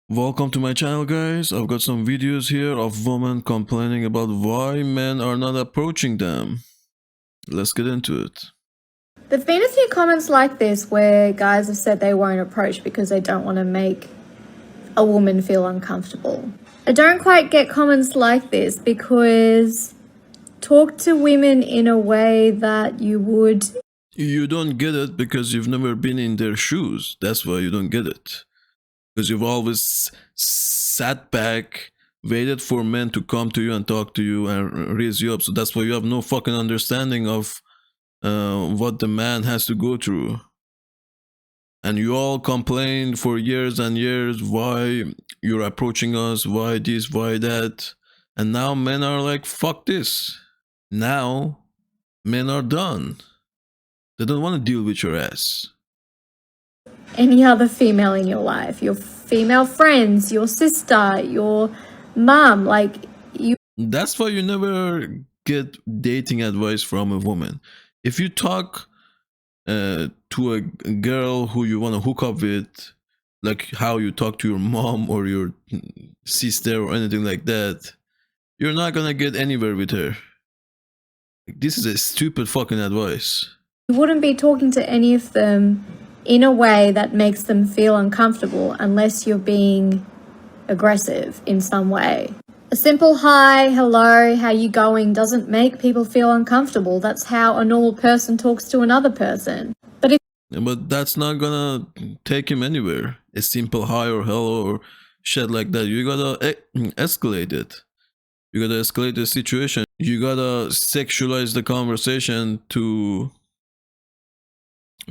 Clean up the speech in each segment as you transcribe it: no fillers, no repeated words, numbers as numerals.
Welcome to my channel, guys. I've got some videos here of women complaining about why men are not approaching them. Let's get into it. There've been a few comments like this where guys have said they won't approach because they don't want to make a woman feel uncomfortable. I don't quite get comments like this because talk to women in a way that you would. You don't get it because you've never been in their shoes. That's why you don't get it. Because you've always sat back, waited for men to come to you and talk to you and raise you up. So that's why you have no fucking understanding of what the man has to go through. And you all complained for years and years why you're approaching us, why this, why that. And now men are like, fuck this. Now men are done. They don't want to deal with your ass. Any other female in your life, your female friends, your sister, your mum, like you. That's why you never get dating advice from a woman. If you talk to a girl who you want to hook up with, like how you talk to your mom or your sister or anything like that, you're not gonna get anywhere with her. This is a stupid fucking advice. You wouldn't be talking to any of them in a way that makes them feel uncomfortable unless you're being aggressive in some way. A simple hi, hello, how you going doesn't make people feel uncomfortable. That's how a normal person talks to another person. But that's not gonna take him anywhere. A simple hi or hello or shit like that. You gotta escalate it. You gotta escalate the situation. You gotta sexualize the conversation to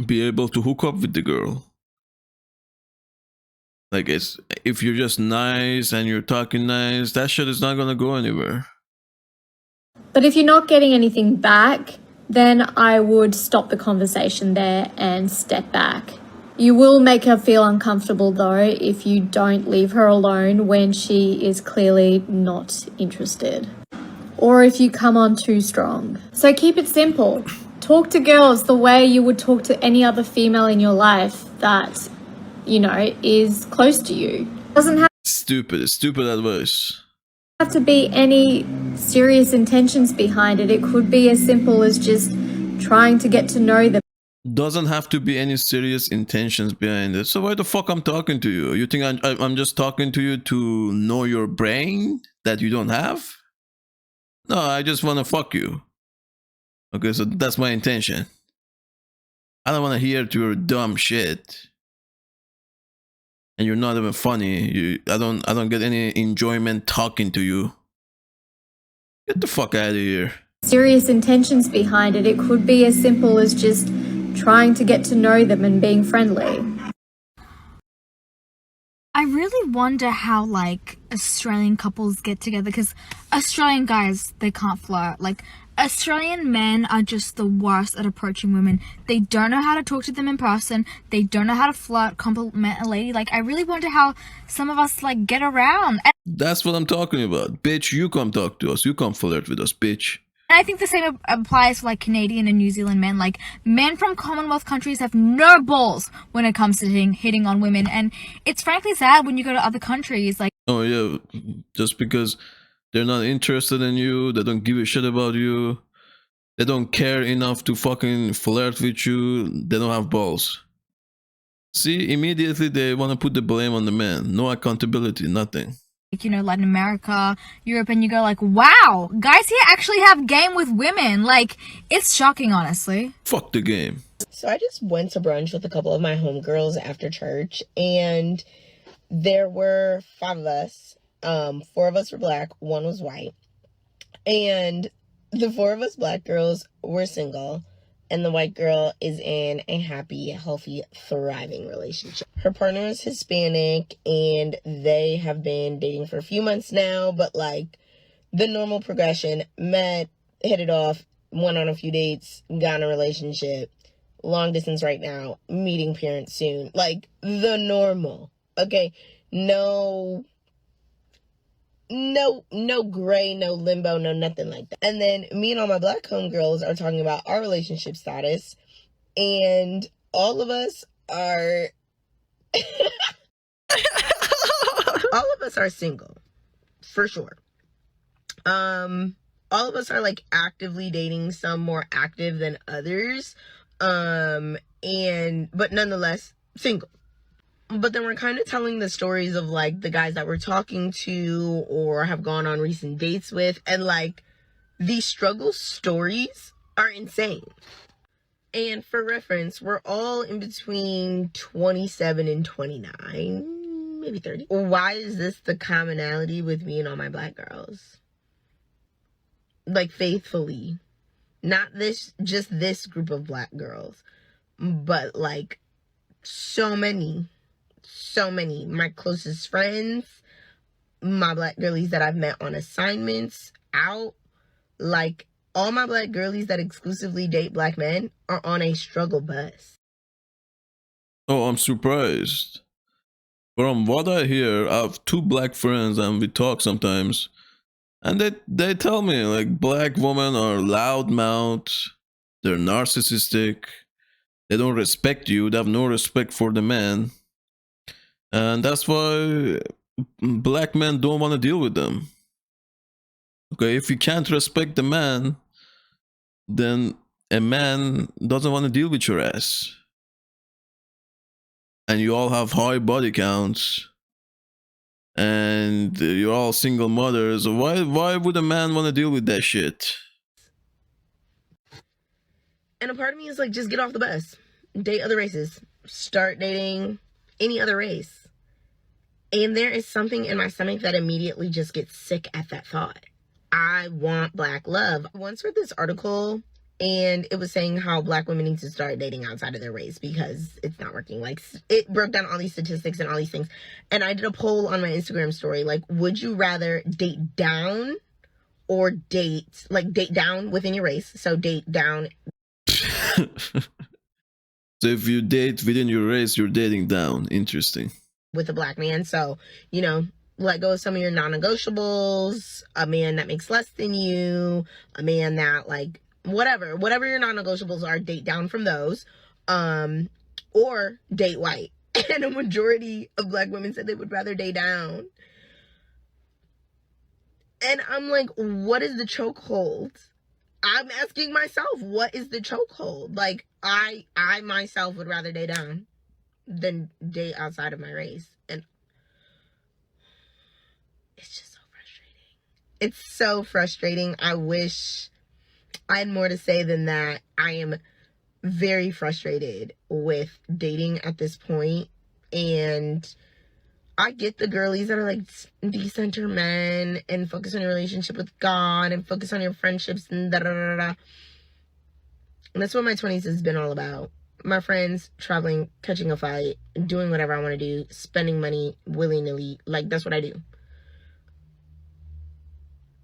be able to hook up with the girl. Like, it's if you're just nice and you're talking nice, that shit is not gonna go anywhere. But if you're not getting anything back, then I would stop the conversation there and step back. You will make her feel uncomfortable though if you don't leave her alone when she is clearly not interested, or if you come on too strong. So keep it simple. Talk to girls the way you would talk to any other female in your life that, you know, is close to you. Doesn't have Stupid advice. to be any serious intentions behind it. It could be as simple as just trying to get to know them. Doesn't have to be any serious intentions behind it. So why the fuck I'm talking to you? You think I'm just talking to you to know your brain that you don't have? No, I just want to fuck you. Okay, so that's my intention. I don't want to hear to your dumb shit. And you're not even funny. I don't get any enjoyment talking to you. Get the fuck out of here. Serious intentions behind it. It could be as simple as just trying to get to know them and being friendly. I really wonder how, like, Australian couples get together, because Australian guys, they can't flirt. Like, Australian men are just the worst at approaching women. They don't know how to talk to them in person. They don't know how to flirt, compliment a lady. Like, I really wonder how some of us, like, get around. And That's what I'm talking about. Bitch, you come talk to us. You come flirt with us, bitch. I think the same applies for, like, Canadian and New Zealand men. Like, men from Commonwealth countries have no balls when it comes to hitting on women. And it's frankly sad when you go to other countries, like... Oh yeah, just because they're not interested in you, they don't give a shit about you, they don't care enough to fucking flirt with you, they don't have balls. See, immediately they want to put the blame on the man. No accountability, nothing. You know, Latin America, Europe, and you go like, wow, guys here actually have game with women. Like, it's shocking, honestly. Fuck the game. So I just went to brunch with a couple of my homegirls after church, and there were 5 of us. 4 of us were black, 1 was white. And the 4 of us black girls were single, and the white girl is in a happy, healthy, thriving relationship. Her partner is Hispanic, and they have been dating for a few months now, but like the normal progression: met, hit it off, went on a few dates, got in a relationship, long distance right now, meeting parents soon. Like the normal. Okay, no gray, no limbo, no nothing like that. And then me and all my black homegirls are talking about our relationship status, and all of us are us are single, for sure. All of us are like actively dating, some more active than others. But nonetheless single. But then we're kind of telling the stories of like the guys that we're talking to or have gone on recent dates with, and like these struggle stories are insane. And for reference, we're all in between 27 and 29, maybe 30. Why is this the commonality with me and all my black girls? Like, faithfully. Not just this group of black girls, but like so many. My closest friends, my black girlies that I've met on assignments, out, like all my black girlies that exclusively date black men are on a struggle bus. Oh, I'm surprised. From what I hear, I have 2 black friends and we talk sometimes. And they tell me like black women are loudmouth, they're narcissistic, they don't respect you, they have no respect for the man. And that's why black men don't want to deal with them. Okay, if you can't respect the man, then a man doesn't want to deal with your ass. And you all have high body counts. And you're all single mothers. Why would a man want to deal with that shit? And a part of me is like, just get off the bus. Date other races. Start dating any other race. And there is something in my stomach that immediately just gets sick at that thought. I want black love. I once read this article and it was saying how black women need to start dating outside of their race because it's not working. Like, it broke down all these statistics and all these things. And I did a poll on my Instagram story. Like, would you rather date down or date down within your race? So date down. So if you date within your race, you're dating down. Interesting. With a black man. So, you know, let go of some of your non-negotiables. A man that makes less than you. A man that, like, whatever your non-negotiables are, date down from those. Or date white. And a majority of black women said they would rather date down. And I'm like, what is the chokehold? I'm asking myself, what is the chokehold? Like, I myself would rather date down than date outside of my race. And it's just so frustrating. It's so frustrating. I wish I had more to say than that. I am very frustrated with dating at this point. And I get the girlies that are like, decenter men and focus on your relationship with God and focus on your friendships and da da da da. And that's what my 20s has been all about. My friends, traveling, catching a flight, doing whatever I want to do, spending money willy-nilly. Like, that's what I do.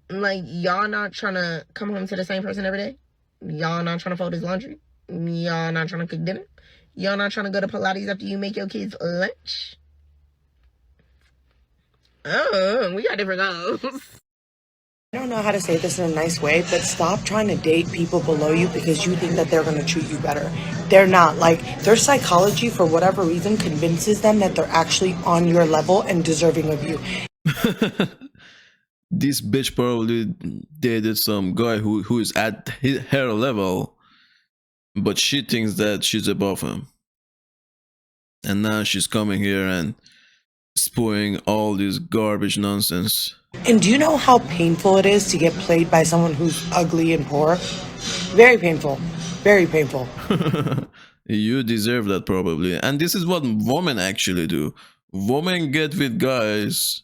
Like, y'all not trying to come home to the same person every day? Y'all not trying to fold his laundry? Y'all not trying to cook dinner? Y'all not trying to go to Pilates after you make your kids lunch? Oh, we got different goals. I don't know how to say this in a nice way, but stop trying to date people below you because you think that they're going to treat you better. They're not. Like, their psychology, for whatever reason, convinces them that they're actually on your level and deserving of you. This bitch probably dated some guy who is at her level, but she thinks that she's above him. And now she's coming here and spewing all this garbage nonsense. And do you know how painful it is to get played by someone who's ugly and poor? Very painful. Very painful. You deserve that probably. And this is what women actually do. Women get with guys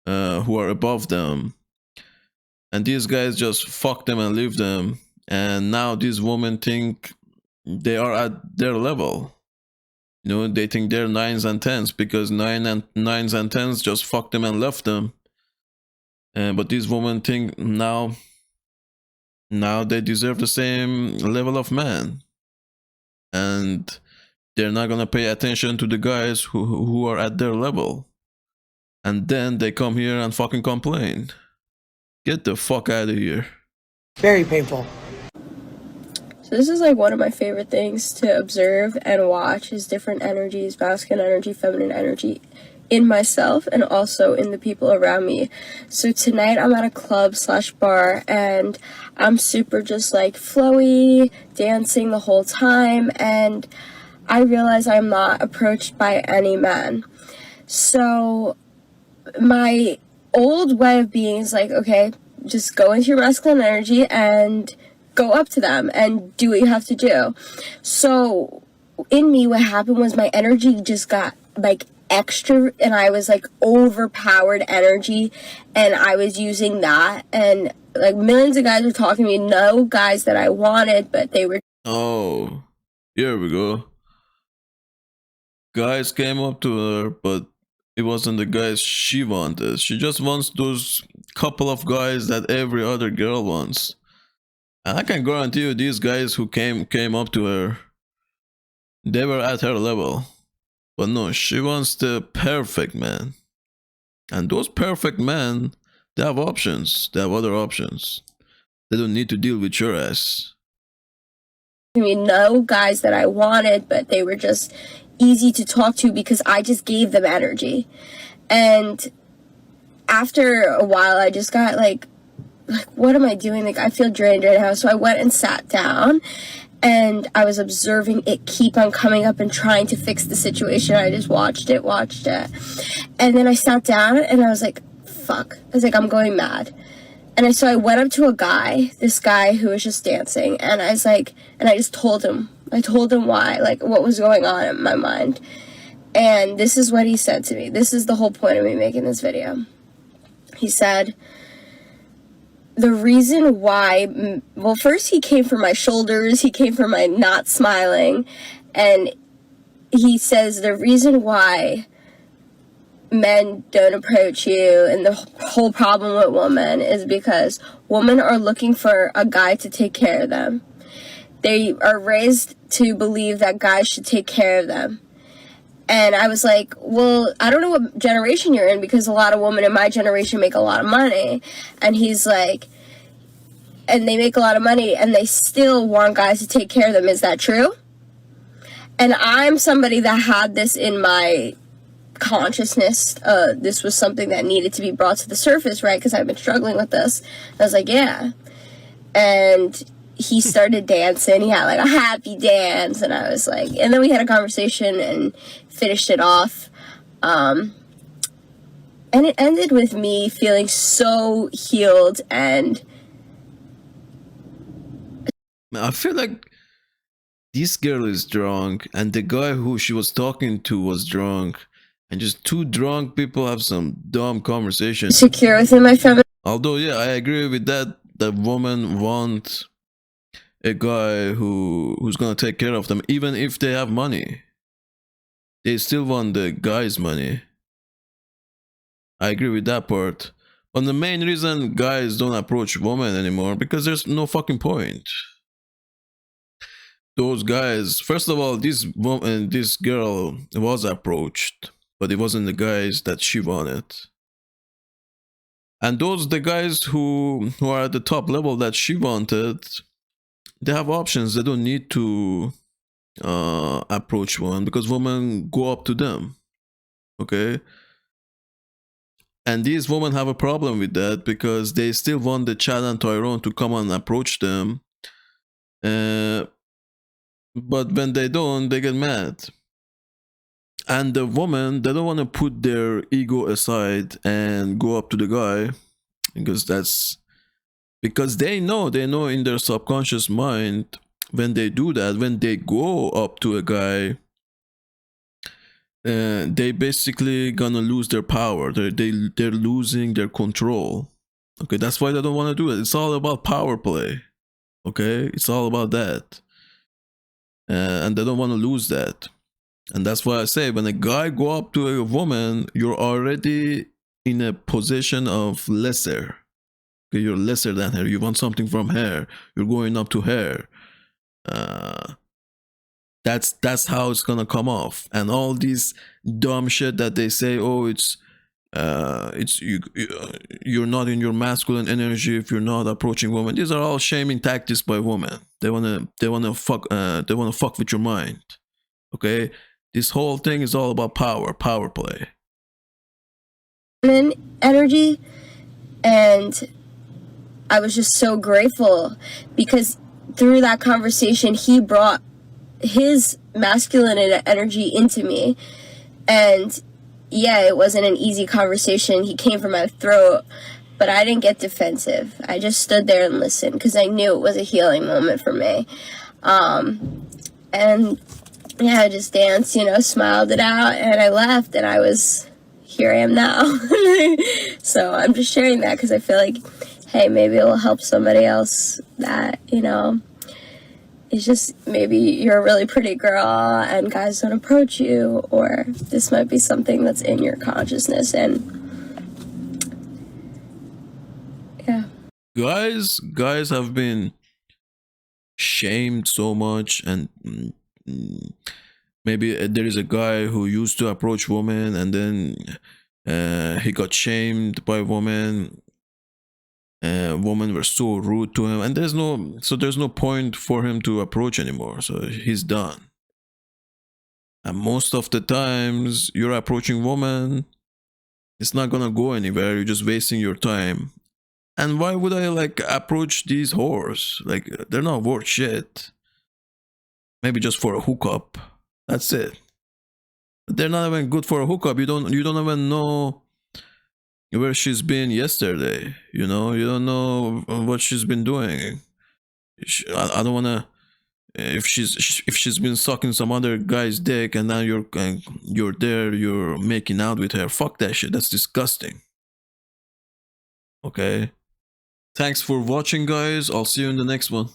who are above them. And these guys just fuck them and leave them. And now these women think they are at their level. You know, they think they're 9s and 10s because 9s and 10s just fucked them and left them. But these women think now they deserve the same level of man. And they're not gonna pay attention to the guys who are at their level. And then they come here and fucking complain. Get the fuck out of here. Very painful. So this is like one of my favorite things to observe and watch is different energies, masculine energy, feminine energy in myself and also in the people around me. So tonight I'm at a club/bar and I'm super just like flowy, dancing the whole time, and I realize I'm not approached by any man. So my old way of being is like, okay, just go into your masculine energy and go up to them and do what you have to do. So in me, what happened was my energy just got like extra, and I was like overpowered energy, and I was using that, and like millions of guys were talking to me, no guys that I wanted, but they were. Oh, here we go. Guys came up to her, but it wasn't the guys she wanted. She just wants those couple of guys that every other girl wants. And I can guarantee you these guys who came up to her, they were at her level. But no, she wants the perfect man. And those perfect men, they have options. They have other options. They don't need to deal with your ass. I mean, no guys that I wanted, but they were just easy to talk to because I just gave them energy. And after a while, I just got like, what am I doing? Like, I feel drained right now. So I went and sat down, and I was observing it keep on coming up and trying to fix the situation. I just watched it. And then I sat down and I was like, fuck. I was like, I'm going mad. And so I went up to a guy, this guy who was just dancing, and I was like, and I just told him. I told him why, like what was going on in my mind. And this is what he said to me. This is the whole point of me making this video. He said, the reason why, well, first he came for my shoulders, he came for my not smiling, and he says the reason why men don't approach you and the whole problem with women is because women are looking for a guy to take care of them. They are raised to believe that guys should take care of them. And I was like, well, I don't know what generation you're in, because a lot of women in my generation make a lot of money. And he's like, and they make a lot of money and they still want guys to take care of them. Is that true? And I'm somebody that had this in my consciousness. This was something that needed to be brought to the surface, right? Because I've been struggling with this. I was like, yeah. And he started dancing. He had like a happy dance, and I was like, and then we had a conversation and finished it off. And it ended with me feeling so healed. And I feel like this girl is drunk, and the guy who she was talking to was drunk, and just two drunk people have some dumb conversation. secure within my feminine. Although, yeah, I agree with that. The woman want a guy who's gonna take care of them, even if they have money. They still want the guy's money. I agree with that part. But the main reason guys don't approach women anymore, because there's no fucking point. Those guys, first of all, this woman, this girl was approached, but it wasn't the guys that she wanted. And the guys who are at the top level that she wanted, they have options. They don't need to approach one, because women go up to them. Okay? And these women have a problem with that, because they still want the Chad and Tyrone to come and approach them. But when they don't, they get mad. And the woman, they don't want to put their ego aside and go up to the guy, because they know in their subconscious mind, when they do that, when they go up to a guy, they basically gonna lose their power. They're losing their control. Okay, that's why they don't want to do it. It's all about power play. Okay, it's all about that, and they don't want to lose that. And that's why I say, when a guy go up to a woman, you're already in a position of lesser. Okay, you're lesser than her. You want something from her. You're going up to her. That's how it's gonna come off. And all these dumb shit that they say, oh, you're not in your masculine energy if you're not approaching women. These are all shaming tactics by women. They wanna fuck with your mind. Okay, this whole thing is all about power play. energy, and I was just so grateful because through that conversation he brought his masculine energy into me. And yeah, it wasn't an easy conversation. He came for my throat, but I didn't get defensive. I just stood there and listened because I knew it was a healing moment for me. And yeah, I just danced, smiled it out, and I left, and here I am now. So I'm just sharing that because I feel like, hey, maybe it will help somebody else that, it's just maybe you're a really pretty girl and guys don't approach you, or this might be something that's in your consciousness. And yeah. Guys have been shamed so much, and maybe there is a guy who used to approach women, and then he got shamed by women. Women were so rude to him, and there's no point for him to approach anymore, so he's done. And most of the times you're approaching women, it's not gonna go anywhere. You're just wasting your time. And why would I approach these whores? They're not worth shit. Maybe just for a hookup, that's it. But they're not even good for a hookup. You don't even know where she's been yesterday. You don't know what she's been doing. I don't wanna. If she's been sucking some other guy's dick, and now you're making out with her. Fuck that shit. That's disgusting. Okay. Thanks for watching, guys. I'll see you in the next one.